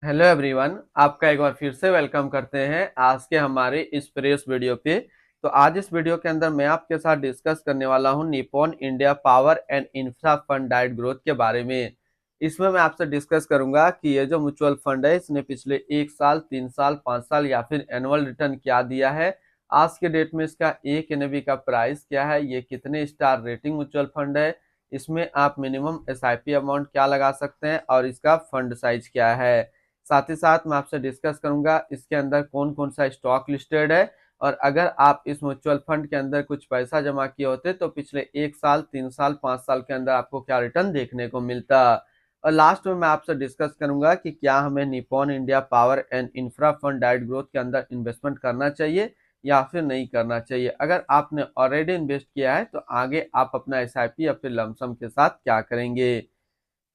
Hello everyone, आपका एक बार फिर से वेलकम करते हैं आज के हमारे इस प्रेस वीडियो पे। तो आज इस वीडियो के अंदर मैं आपके साथ डिस्कस करने वाला हूं Nippon India power and infra fund diet growth के बारे में। इसमें मैं आपसे डिस्कस करूंगा कि ये जो म्यूचुअल फंड है इसने पिछले 1 साल, 3 साल, 5 साल या फिर एनुअल रिटर्न क्या दिया है। आज के डेट में इसका एक एनएवी का प्राइस क्या है, ये कितने स्टार रेटिंग म्यूचुअल फंड है, इसमें आप मिनिमम एसआईपी अमाउंट क्या लगा सकते हैं और इसका फंड साइज क्या है। साथ ही साथ मैं आपसे डिस्कस करूंगा इसके अंदर कौन कौन सा स्टॉक लिस्टेड है, और अगर आप इस म्यूचुअल फंड के अंदर कुछ पैसा जमा किए होते तो पिछले 1 साल, 3 साल, 5 साल के अंदर आपको क्या रिटर्न देखने को मिलता। और लास्ट में मैं आपसे डिस्कस करूंगा कि क्या हमें Nippon India power and infra fund diet growth के अंदर इन्वेस्टमेंट करना चाहिए या फिर नहीं करना चाहिए। अगर आपने ऑलरेडी इन्वेस्ट किया है तो आगे आप अपना एसआईपी या फिर लमसम के साथ क्या करेंगे।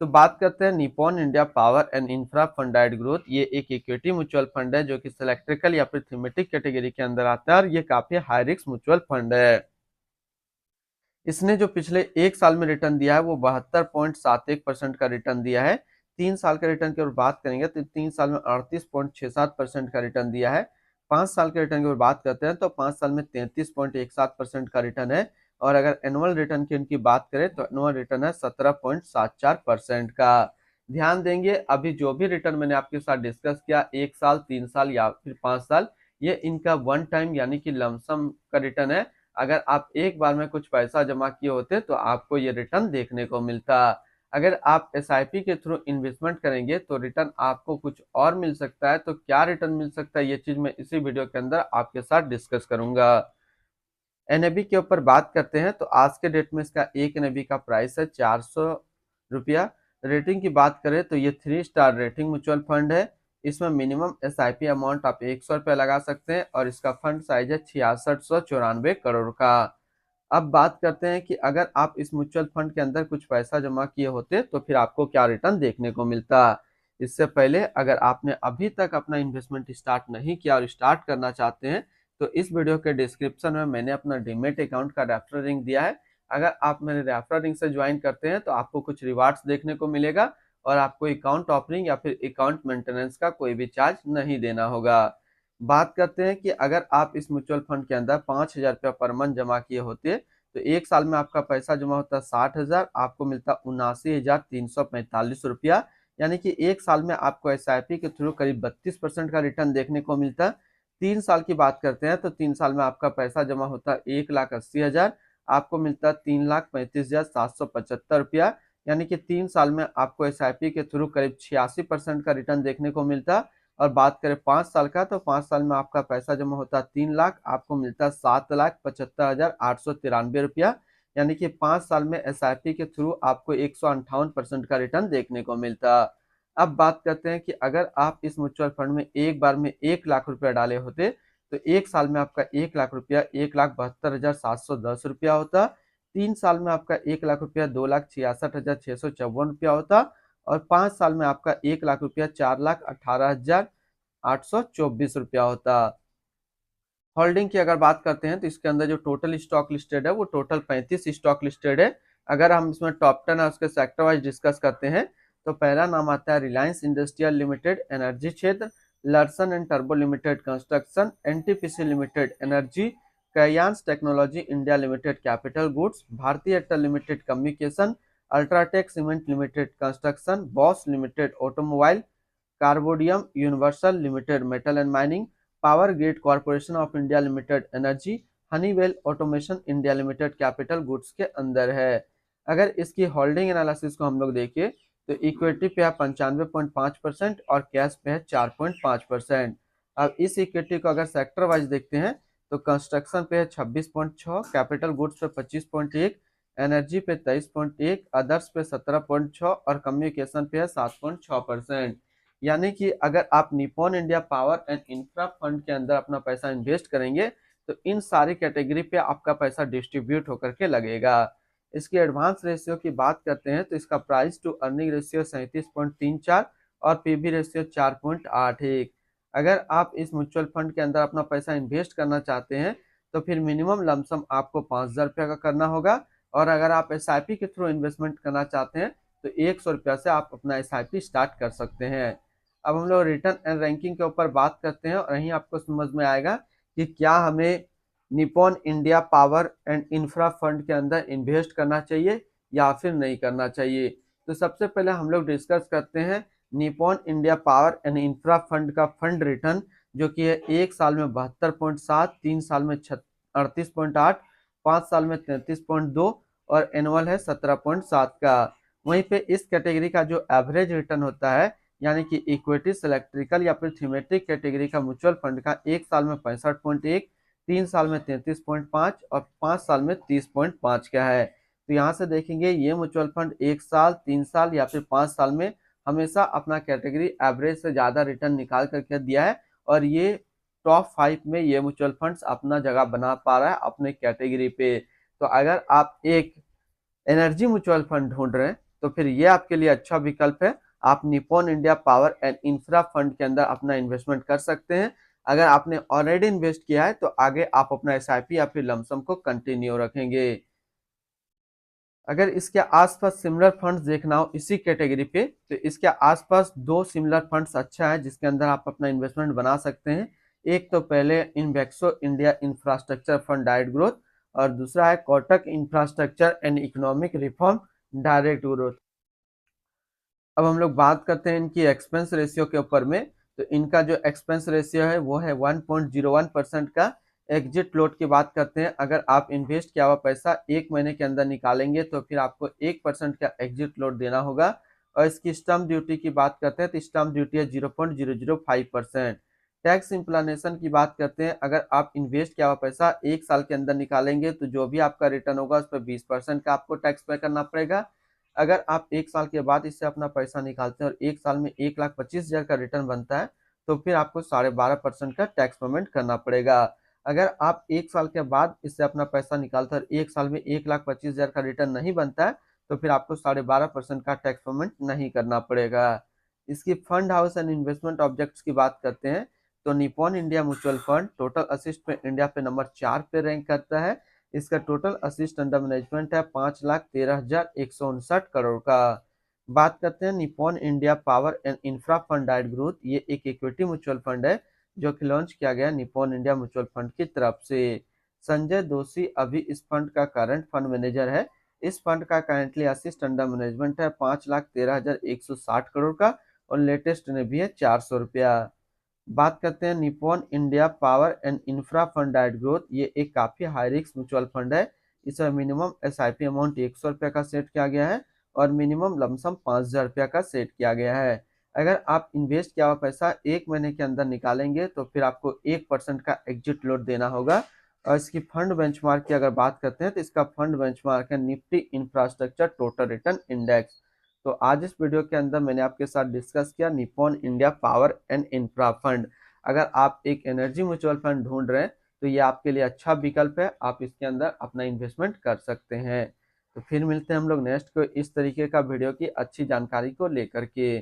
तो बात करते हैं Nippon India power and infra fund diet growth. ये एक इक्विटी म्यूचुअल फंड है जो कि सिलेक्ट्रिकल या फिर थीमेटिक कैटेगरी के अंदर आता है, और ये काफी हाई रिस्क म्यूचुअल फंड है। इसने जो पिछले 1 साल में रिटर्न दिया है वो 72.71% का रिटर्न दिया है। 3 साल के रिटर्न की ओर बात करेंगे तो 3 साल में 38.67% का रिटर्न दिया है। 5 साल के रिटर्न की ओर बात करते हैं तो 5 साल में 33.17% का रिटर्न है। और अगर एनुअल रिटर्न की उनकी बात करें तो एनुअल रिटर्न है 17.74% का। ध्यान देंगे, अभी जो भी रिटर्न मैंने आपके साथ डिस्कस किया, 1 साल, 3 साल या फिर 5 साल, ये इनका वन टाइम यानी कि लमसम का रिटर्न है। अगर आप एक बार में कुछ पैसा जमा किए होते तो आपको ये रिटर्न देखने को मिलता। अगर आप एसआईपी के थ्रू इन्वेस्टमेंट करेंगे तो रिटर्न आपको कुछ और मिल सकता है। तो क्या रिटर्न मिल सकता है, ये चीज मैं इसी वीडियो के अंदर आपके साथ डिस्कस करूंगा। एनएबी के ऊपर बात करते हैं तो आज के डेट में इसका एक एनएबी का प्राइस है 400 रुपया। रेटिंग की बात करें तो ये 3 स्टार रेटिंग म्यूचुअल फंड है। इसमें मिनिमम एसआईपी अमाउंट आप 100 रुपया लगा सकते हैं और इसका फंड साइज है 6694 करोड़ का। अब बात करते हैं कि अगर आप इस म्यूचुअल फंड के अंदर कुछ पैसा जमा किए होते तो फिर आपको क्या रिटर्न देखने को मिलता। इससे पहले अगर आपने अभी तक अपना इन्वेस्टमेंट स्टार्ट नहीं किया और स्टार्ट करना चाहते हैं तो इस वीडियो के डिस्क्रिप्शन में मैंने अपना डीमेट अकाउंट का रेफरल लिंक दिया है। अगर आप मेरे रेफरल लिंक से ज्वाइन करते हैं तो आपको कुछ रिवार्ड्स देखने को मिलेगा और आपको अकाउंट ओपनिंग या फिर अकाउंट मेंटेनेंस का कोई भी चार्ज नहीं देना होगा। बात करते हैं कि अगर आप इस म्यूचुअल फंड के अंदर 5,000 रुपया पर मंथ जमा किए होते तो 1 साल में आपका पैसा जमा होता 60,000, आपको मिलता 79,345 रुपया। यानी कि 1 साल में आपको एसआईपी के थ्रू करीब 32% का रिटर्न देखने को मिलता। 3 साल की बात करते हैं तो 3 साल में आपका पैसा जमा होता 1,80,000, आपको मिलता 3,35,775 रुपया। यानी कि 3 साल में आपको एसआईपी के थ्रू करीब 86% का रिटर्न देखने को मिलता। और बात करें 5 साल का तो 5 साल में आपका पैसा जमा होता 3 लाख, आपको मिलता 7,75,893 रुपया। यानी कि 5 साल में एसआईपी के थ्रू आपको 158% का रिटर्न देखने को मिलता। अब बात करते हैं कि अगर आप इस म्यूचुअल फंड में एक बार में 1 लाख रुपया डाले होते तो 1 साल में आपका 1 लाख रुपया 1,72,710 रुपया होता। 3 साल में आपका 1 लाख रुपया 2,66,654 रुपया होता। और 5 साल में आपका 1 लाख रुपया 4,18,824 रुपया होता। होल्डिंग की अगर बात करते हैं तो इसके अंदर जो टोटल स्टॉक लिस्टेड है वो टोटल 35 स्टॉक लिस्टेड है। अगर हम इसमें टॉप 10 है उसके सेक्टर वाइज डिस्कस करते हैं तो पहला नाम आता है रिलायंस इंडस्ट्रियल लिमिटेड एनर्जी क्षेत्र, लर्सन एंड टर्बो limited construction, NTPC limited energy, Kaynes technology India limited capital goods, Bharti Airtel limited communication, UltraTech cement limited construction, Bosch limited automobile, Carborundum Universal limited metal and mining, power grid corporation of India limited energy, Honeywell automation India limited capital goods के अंदर है। अगर इसकी holding analysis को हम लोग देखें तो इक्विटी पे है 95.5% और कैश पे है 4.5%। अब इस इक्विटी को अगर सेक्टर वाइज देखते हैं तो कंस्ट्रक्शन पे है 26.6, कैपिटल गुड्स पे 25.1, एनर्जी पे 23.1, अदर्स पे 17.6 और कम्युनिकेशन पे है 7.6%। यानी कि अगर आप Nippon India power and infra fund के अंदर अपना पैसा इन्वेस्ट करेंगे तो इन सारी कैटेगरी पे आपका पैसा डिस्ट्रीब्यूट होकर के लगेगा। इसकी एडवांस रेशियो की बात करते हैं तो इसका प्राइस टू अर्निंग रेशियो 37.34 और पीबी रेशियो 4.81। अगर आप इस म्यूचुअल फंड के अंदर अपना पैसा इन्वेस्ट करना चाहते हैं तो फिर मिनिमम लमसम आपको 5,000 रुपया का करना होगा। और अगर आप एसआईपी के थ्रू इन्वेस्टमेंट करना चाहते हैं तो 100 रुपया से आप अपना एसआईपी स्टार्ट कर सकते हैं। अब हम लोग रिटर्न एंड रैंकिंग के ऊपर बात करते हैं और यहीं आपको समझ में आएगा कि क्या हमें Nippon India power and infra fund के अंदर इन्वेस्ट करना चाहिए या फिर नहीं करना चाहिए। तो सबसे पहले हम लोग डिस्कस करते हैं Nippon India power and infra fund का फंड रिटर्न, जो कि है 1 साल में 72.7, 3 साल में 38.8, 5 साल में 33.2 और एनुअल है 17.7 का। वहीं पे इस कैटेगरी का जो एवरेज रिटर्न होता है, यानी कि इक्विटी, इलेक्ट्रिकल या फिर थीमेटिक कैटेगरी का म्यूचुअल फंड का 1 साल में 65.1, 3 साल में 33.5 और 5 साल में 30.5 का है। तो यहाँ से देखेंगे ये म्यूचुअल फंड 1 साल, 3 साल या फिर 5 साल में हमेशा अपना कैटेगरी एवरेज से ज्यादा रिटर्न निकाल करके दिया है और ये टॉप 5 में ये म्यूचुअल फंड्स अपना जगह बना पा रहा है अपने कैटेगरी पे। तो अगर आप एक एनर्जी म्यूचुअल फंड ढूंढ रहे हैं तो फिर ये आपके लिए अच्छा विकल्प है। आप Nippon India power and infra fund के अंदर अपना इन्वेस्टमेंट कर सकते हैं। अगर आपने ऑलरेडी इन्वेस्ट किया है तो आगे आप अपना एसआईपी या फिर लमसम को कंटिन्यू रखेंगे। अगर इसके आसपास सिमिलर फंड्स देखना हो इसी कैटेगरी पे, तो इसके आसपास दो सिमिलर फंड्स अच्छा है जिसके अंदर आप अपना इन्वेस्टमेंट बना सकते हैं। एक तो पहले इन्वेक्सो India infrastructure fund direct growth और दूसरा है Kotak infrastructure and economic reform direct growth. अब हम लोग बात करते हैं इनकी एक्सपेंस रेशियो के ऊपर में। तो इनका जो एक्सपेंस रेशियो है वो है 1.01% का। एग्जिट फ्लोट की बात करते हैं, अगर आप इन्वेस्ट किया हुआ पैसा 1 महीने के अंदर निकालेंगे तो फिर आपको 1% का एग्जिट फ्लोट देना होगा। और इसकी स्टम्प ड्यूटी की बात करते हैं तो स्टम्प ड्यूटी है 0.005%। टैक्स इम्प्लानेशन की बात करते हैं, अगर आप इन्वेस्ट किया हुआ पैसा 1 साल के अंदर निकालेंगे तो जो भी आपका रिटर्न होगा उस पर 20% का आपको टैक्स पे करना पड़ेगा। अगर आप 1 साल के बाद इससे अपना पैसा निकालते हैं और 1 साल में 1,25,000 का रिटर्न बनता है तो फिर आपको 12.5% का टैक्स पेमेंट करना पड़ेगा। अगर आप 1 साल के बाद इससे अपना पैसा निकालते हैं और 1 साल में 1,25,000 का रिटर्न नहीं बनता है तो फिर आपको 12.5% का टैक्स पेमेंट नहीं करना पड़ेगा। इसकी fund house and investment objects की बात करते हैं तो Nippon India mutual fund total assist पे इंडिया पे नंबर 4 पे रैंक करता है। इसका टोटल असिस्ट अंडर मैनेजमेंट है 5,13,159 करोड़ का। बात करते हैं Nippon India power and infra fund direct growth, ये एक इक्विटी म्यूचुअल फंड है जो कि लॉन्च किया गया निप्पॉन इंडिया म्यूचुअल फंड की तरफ से। संजय दोषी अभी इस फंड का करंट फंड मैनेजर है। इस फंड का करेंटली असिस्ट अंडर मैनेजमेंट है 5,13,160 करोड़ का और लेटेस्ट में भी है 400 रुपया। बात करते हैं Nippon India power and infra fund direct growth, ये एक काफी हाई रिस्क म्यूचुअल फंड है। इसमें मिनिमम एसआईपी अमाउंट 100 रुपया का सेट किया गया है और मिनिमम लमसम 5,000 रुपया का सेट किया गया है। अगर आप इन्वेस्ट किया हुआ पैसा 1 महीने के अंदर निकालेंगे तो फिर आपको 1% का एग्जिट लोड देना होगा। और इसकी फंड बेंचमार्क की अगर बात करते हैं तो इसका फंड बेंचमार्क है Nifty infrastructure total return index. तो आज इस वीडियो के अंदर मैंने आपके साथ डिस्कस किया Nippon India power and infra fund. अगर आप एक एनर्जी म्यूचुअल फंड ढूंढ रहे हैं तो ये आपके लिए अच्छा विकल्प है, आप इसके अंदर अपना इन्वेस्टमेंट कर सकते हैं। तो फिर मिलते हैं हम लोग नेक्स्ट को इस तरीके का वीडियो की अच्छी जानकारी को लेकर के।